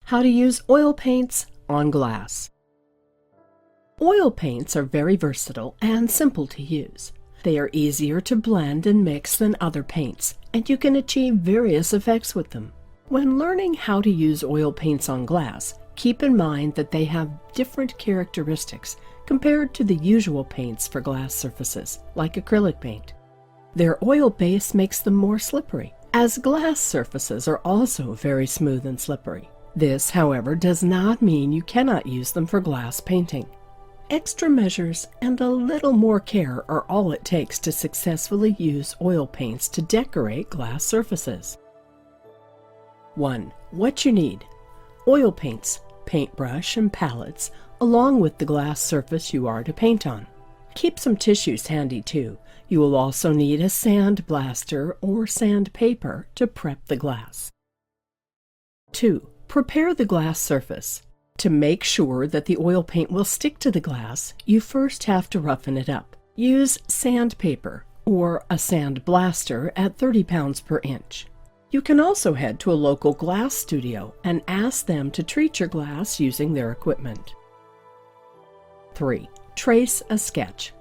How to use oil paints on glass. Oil paints are very versatile and simple to use. They are easier to blend and mix than other paints, and you can achieve various effects with them. When learning how to use oil paints on glass, keep in mind that they have different characteristics compared to the usual paints for glass surfaces, like acrylic paint. Their oil base makes them more slippery, as glass surfaces are also very smooth and slippery. This, however, does not mean you cannot use them for glass painting. Extra measures and a little more care are all it takes to successfully use oil paints to decorate glass surfaces. 1. What you need: oil paints, paintbrush, and palettes, along with the glass surface you are to paint on. Keep some tissues handy too. You will also need a sandblaster or sandpaper to prep the glass. 2. Prepare the glass surface. To make sure that the oil paint will stick to the glass, you first have to roughen it up. Use sandpaper or a sandblaster at 30 pounds per inch. You can also head to a local glass studio and ask them to treat your glass using their equipment. 3. Trace a sketch.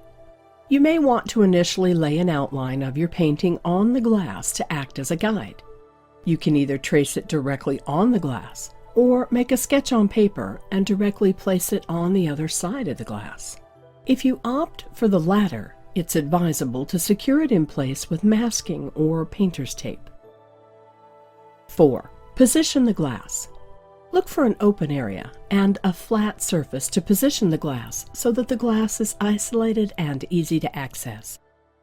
You may want to initially lay an outline of your painting on the glass to act as a guide. You can either trace it directly on the glass or make a sketch on paper and directly place it on the other side of the glass. If you opt for the latter, it's advisable to secure it in place with masking or painter's tape. 4. Position the glass. Look for an open area and a flat surface to position the glass so that the glass is isolated and easy to access.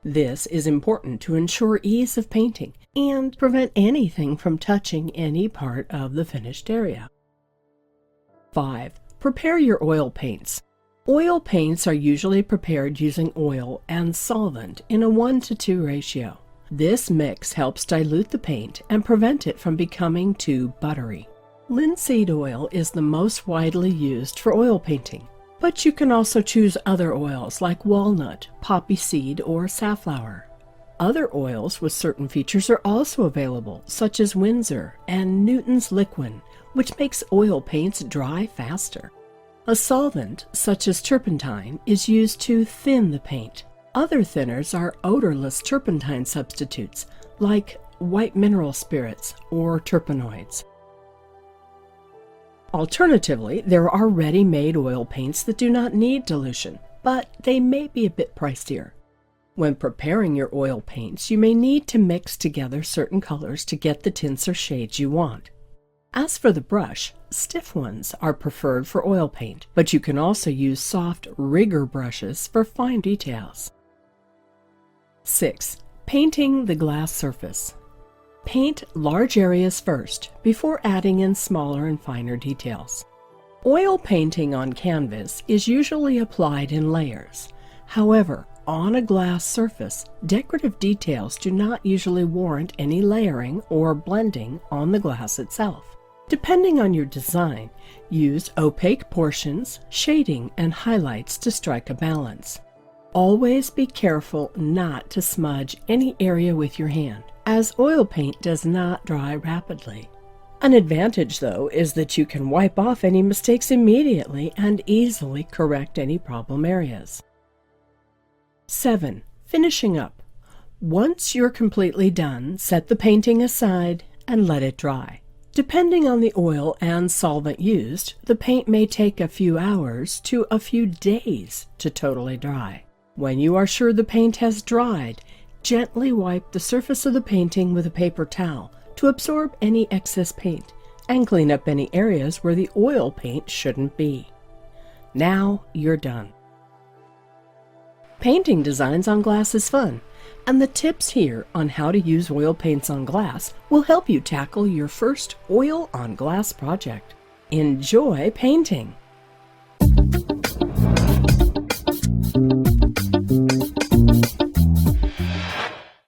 This is important to ensure ease of painting and prevent anything from touching any part of the finished area. 5. Prepare your oil paints. Oil paints are usually prepared using oil and solvent in a 1:2 ratio. This mix helps dilute the paint and prevent it from becoming too buttery. Linseed oil is the most widely used for oil painting, but you can also choose other oils like walnut, poppy seed, or safflower. Other oils with certain features are also available, such as Windsor and Newton's Liquin, which makes oil paints dry faster. A solvent, such as turpentine, is used to thin the paint. Other thinners are odorless turpentine substitutes, like white mineral spirits or terpenoids. Alternatively, there are ready-made oil paints that do not need dilution, but they may be a bit pricier. When preparing your oil paints, you may need to mix together certain colors to get the tints or shades you want. As for the brush, stiff ones are preferred for oil paint, but you can also use soft rigger brushes for fine details. 6. Painting the glass surface. Paint large areas first, before adding in smaller and finer details. Oil painting on canvas is usually applied in layers. However, on a glass surface, decorative details do not usually warrant any layering or blending on the glass itself. Depending on your design, use opaque portions, shading, and highlights to strike a balance. Always be careful not to smudge any area with your hand, as oil paint does not dry rapidly. An advantage, though, is that you can wipe off any mistakes immediately and easily correct any problem areas. 7. Finishing up. Once you're completely done, set the painting aside and let it dry. Depending on the oil and solvent used, the paint may take a few hours to a few days to totally dry. When you are sure the paint has dried, gently wipe the surface of the painting with a paper towel to absorb any excess paint and clean up any areas where the oil paint shouldn't be. Now you're done. Painting designs on glass is fun, and the tips here on how to use oil paints on glass will help you tackle your first oil on glass project. Enjoy painting!